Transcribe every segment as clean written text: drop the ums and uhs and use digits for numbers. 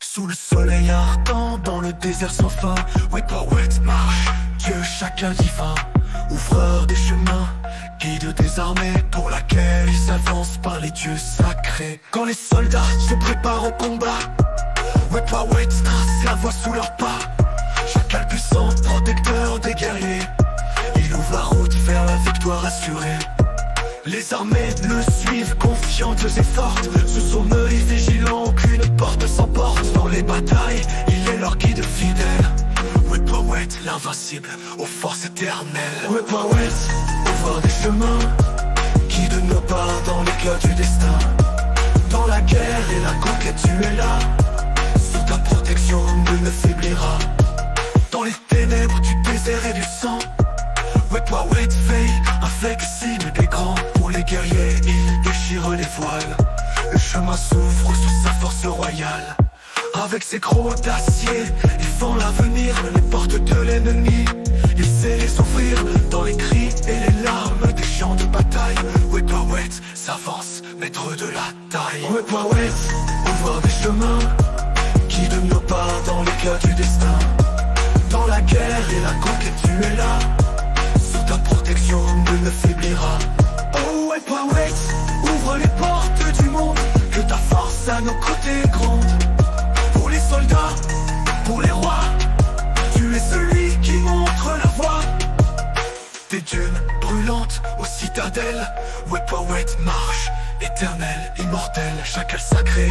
Sous le soleil ardent, dans le désert sans fin, Wet marche, Dieu chacun divin, ouvreur des chemins, guide des armées pour laquelle il s'avance par les dieux sacrés. Quand les soldats se préparent au combat, Wet trace la voie sous leurs pas. Chacal puissant, protecteur des guerriers, il ouvre la route vers la victoire assurée. Les armées le suivent, confiantes et fortes. Sous son œil vigilant, aucune porte s'emporte. Dans les batailles, il est leur guide fidèle. Wet, l'invincible, aux forces éternelles. Wet, ouvre des chemins, guide nos pas dans l'éclat du destin. Dans la guerre et la conquête, tu es là. Sous ta protection, nul ne faiblira. Dans les ténèbres du désert et du sang, Wet veille, inflexible des grands. Pour les guerriers, il déchire les voiles. Le chemin s'ouvre sous sa force royale. Avec ses crocs d'acier, il fend l'avenir. Les portes de l'ennemi, il sait les ouvrir. Dans les cris et les larmes des champs de bataille, Wet s'avance, maître de la taille. Wet ouvre des chemins, guide nos pas dans l'éclat du destin. Dans la guerre et la conquête, tu es là. Sous ta protection, nul ne faiblira. Oh Wet, ouvre les portes du monde. Que ta force à nos côtés gronde. Pour les soldats, pour les rois, tu es celui qui montre la voie. Des dunes brûlantes aux citadelles, Wet marche, éternel, immortel. Chacal sacré,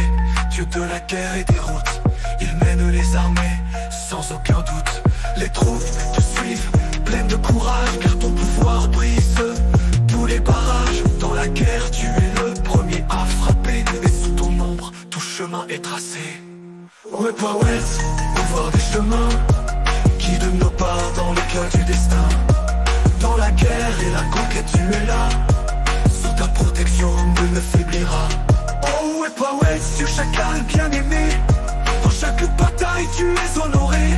dieu de la guerre et des routes. Il mène les armées sans aucun doute. Les troupes te suivent, pleines de courage, car ton pouvoir brise tous les barrages. Dans la guerre, tu es le premier à frapper, et sous ton ombre, tout chemin est tracé. Wet, ouvre des chemins, guide nos pas dans l'éclat du destin. Dans la guerre et la conquête, tu es là. Sous ta protection, nul ne faiblira. Oh Wet, sur chacal bien aimé. Dans chaque bataille, tu es honoré.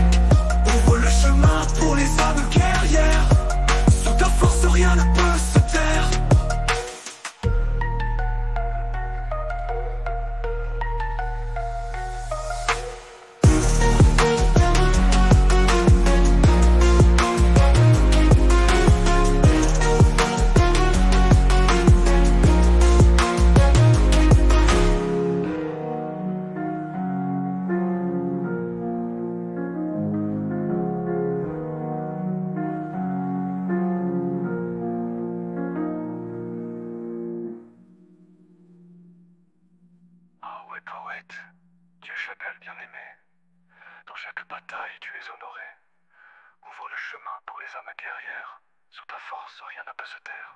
Ouvre le chemin pour les âmes guerrières. Sous ta force, rien ne peut se taire. Wet, Dieu chacal bien aimé. Dans chaque bataille, tu es honoré. Ouvre le chemin pour les âmes guerrières. Sous ta force, rien ne peut se taire.